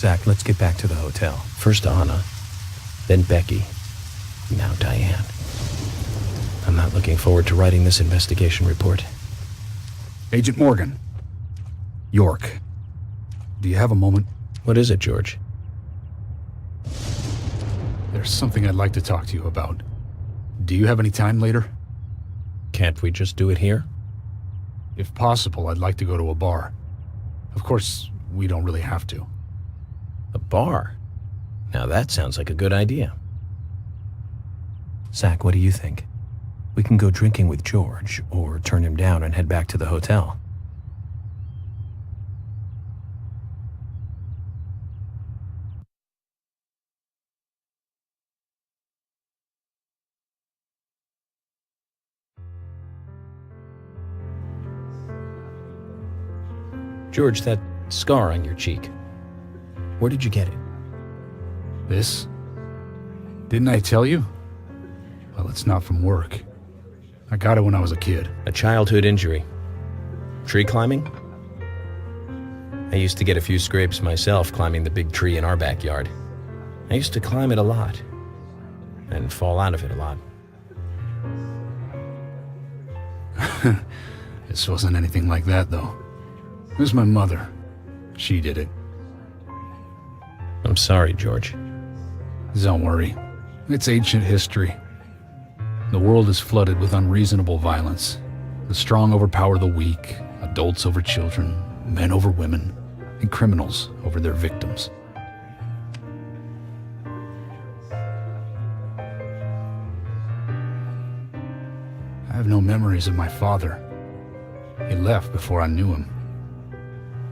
Zach, let's get back to the hotel. First Anna, then Becky, now Diane. I'm not looking forward to writing this investigation report. Agent Morgan. York. Do you have a moment? What is it, George? There's something I'd like to talk to you about. Do you have any time later? Can't we just do it here? If possible, I'd like to go to a bar. Of course, we don't really have to. A bar? Now that sounds like a good idea. Zach, what do you think? We can go drinking with George, or turn him down and head back to the hotel. George, that scar on your cheek, where did you get it? This? Didn't I tell you? Well, it's not from work. I got it when I was a kid. A childhood injury. Tree climbing? I used to get a few scrapes myself climbing the big tree in our backyard. I used to climb it a lot, and fall out of it a lot. This wasn't anything like that, though. It was my mother. She did it. I'm sorry, George. Don't worry. It's ancient history. The world is flooded with unreasonable violence. The strong overpower the weak, adults over children, men over women, and criminals over their victims. I have no memories of my father. He left before I knew him.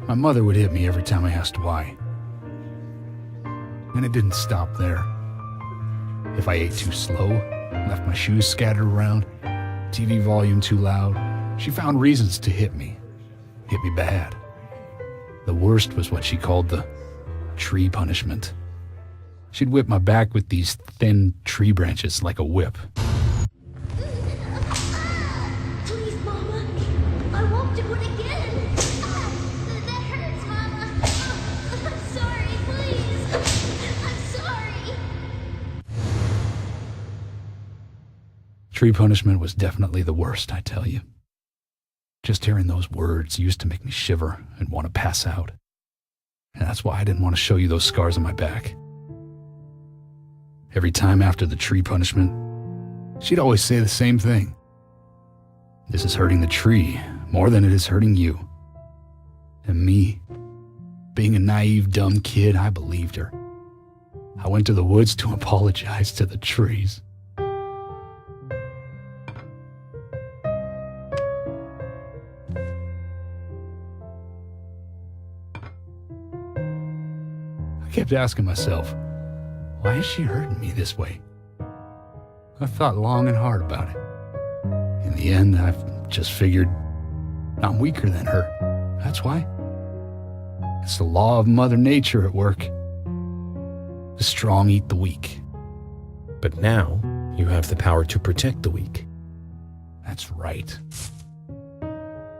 My mother would hit me every time I asked why. And it didn't stop there. If I ate too slow, left my shoes scattered around, TV volume too loud, she found reasons to hit me. Hit me bad. The worst was what she called the tree punishment. She'd whip my back with these thin tree branches like a whip. Please, Mama. I won't do it again. That hurts, Mama. I'm sorry, please. I'm sorry. Tree punishment was definitely the worst, I tell you. Just hearing those words used to make me shiver and want to pass out. And that's why I didn't want to show you those scars on my back. Every time after the tree punishment, she'd always say the same thing. This is hurting the tree more than it is hurting you. And me, being a naive, dumb kid, I believed her. I went to the woods to apologize to the trees. I kept asking myself, why is she hurting me this way? I thought long and hard about it. In the end, I've just figured I'm weaker than her. That's why. It's the law of Mother Nature at work. The strong eat the weak. But now, you have the power to protect the weak. That's right.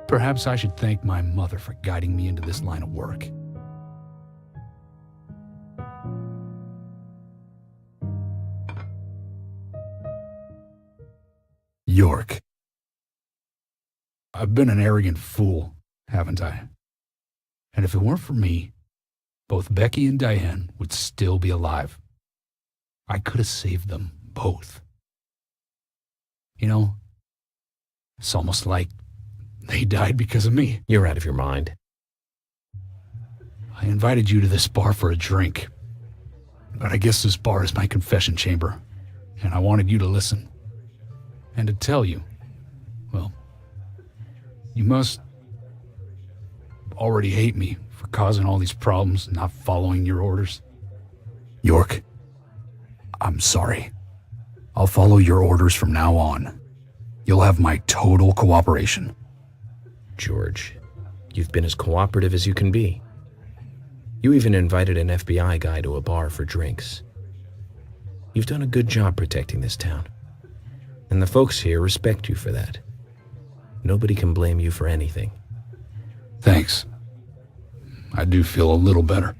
Perhaps I should thank my mother for guiding me into this line of work. York. I've been an arrogant fool, haven't I? And if it weren't for me, both Becky and Diane would still be alive. I could have saved them both. You know, it's almost like they died because of me. You're out of your mind. I invited you to this bar for a drink, but I guess this bar is my confession chamber, and I wanted you to listen. And to tell you, well, you must already hate me for causing all these problems and not following your orders. York, I'm sorry. I'll follow your orders from now on. You'll have my total cooperation. George, you've been as cooperative as you can be. You even invited an FBI guy to a bar for drinks. You've done a good job protecting this town. And the folks here respect you for that. Nobody can blame you for anything. Thanks. I do feel a little better.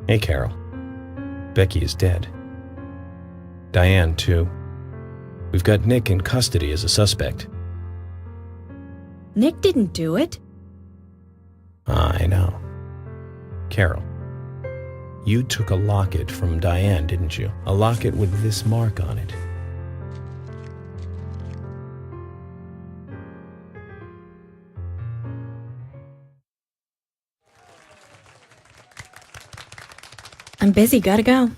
Hey, Carol. Becky is dead. Diane, too. We've got Nick in custody as a suspect. Nick didn't do it. I know. Carol, you took a locket from Diane, didn't you? A locket with this mark on it. I'm busy, gotta go.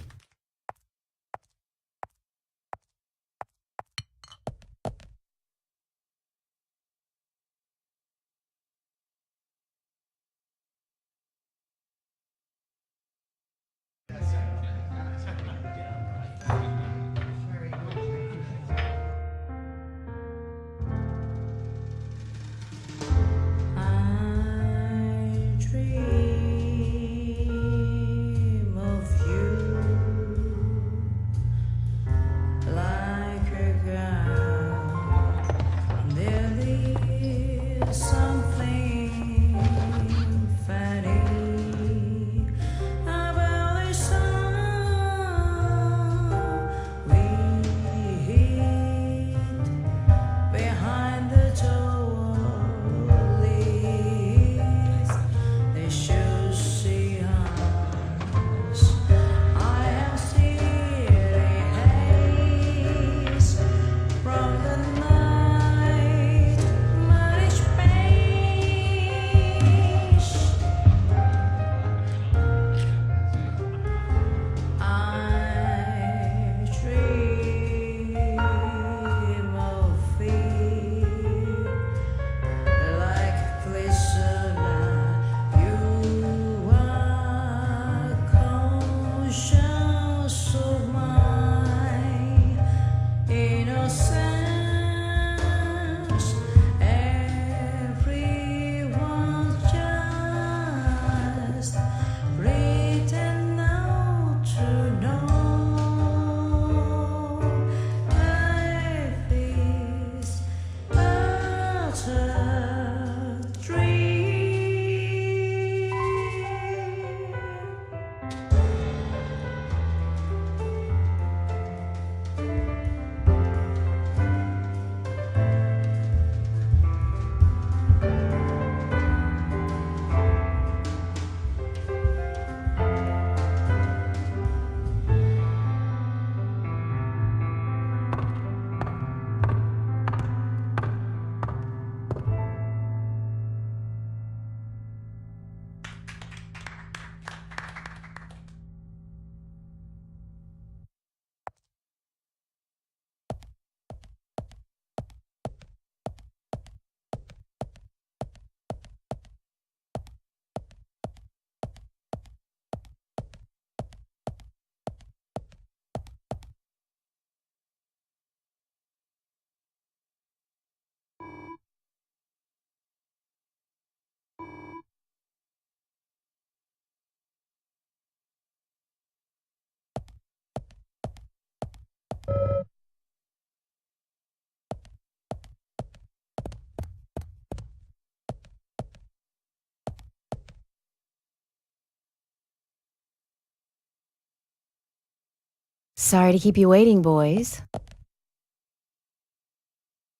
Sorry to keep you waiting, boys.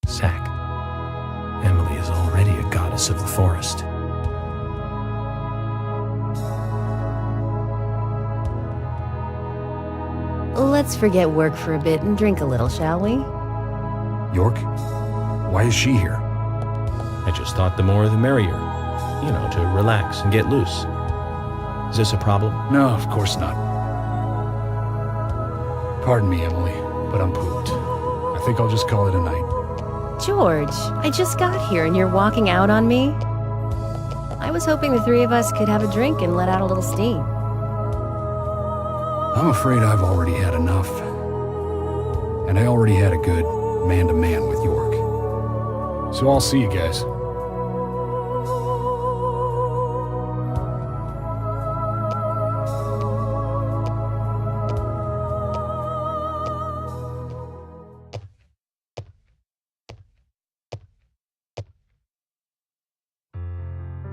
Zach, Emily is already a goddess of the forest. Let's forget work for a bit and drink a little, shall we? York? Why is she here? I just thought the more the merrier. You know, to relax and get loose. Is this a problem? No, of course not. Pardon me, Emily, but I'm pooped. I think I'll just call it a night. George, I just got here and you're walking out on me? I was hoping the three of us could have a drink and let out a little steam. I'm afraid I've already had enough. And I already had a good man-to-man with York. So I'll see you guys.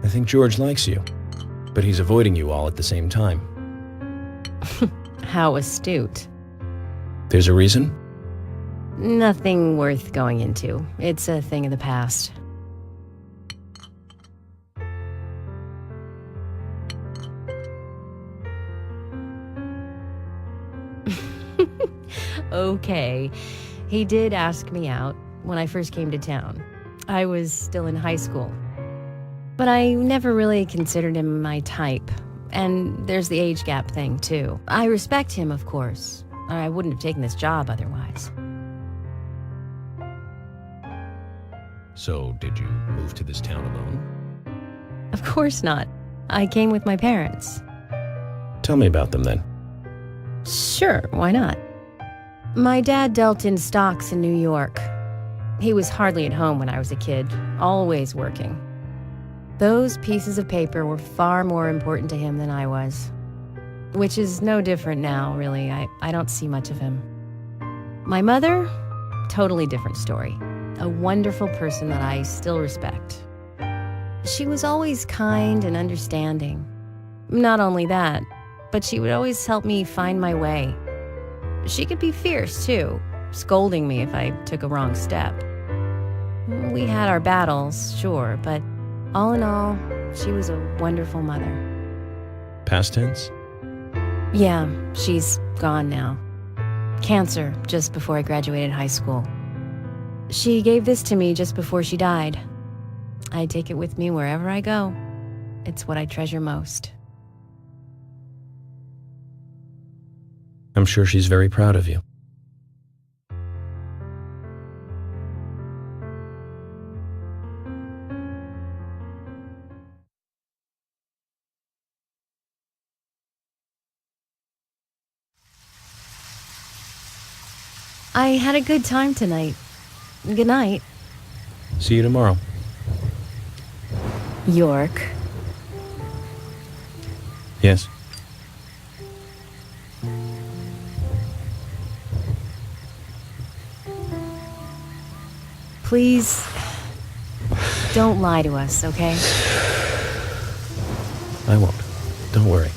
I think George likes you, but he's avoiding you all at the same time. How astute. There's a reason? Nothing worth going into. It's a thing of the past. Okay, he did ask me out when I first came to town. I was still in high school. But I never really considered him my type. And there's the age gap thing, too. I respect him, of course. I wouldn't have taken this job otherwise. So, did you move to this town alone? Of course not. I came with my parents. Tell me about them then. Sure, why not? My dad dealt in stocks in New York. He was hardly at home when I was a kid, always working. Those pieces of paper were far more important to him than I was. Which is no different now, really. I don't see much of him. My mother? Totally different story. A wonderful person that I still respect. She was always kind and understanding. Not only that, but she would always help me find my way. She could be fierce, too, scolding me if I took a wrong step. We had our battles, sure, but all in all, she was a wonderful mother. Past tense? Yeah, she's gone now. Cancer, just before I graduated high school. She gave this to me just before she died. I take it with me wherever I go. It's what I treasure most. I'm sure she's very proud of you. I had a good time tonight. Good night. See you tomorrow. York. Yes. Please, don't lie to us, okay? I won't. Don't worry.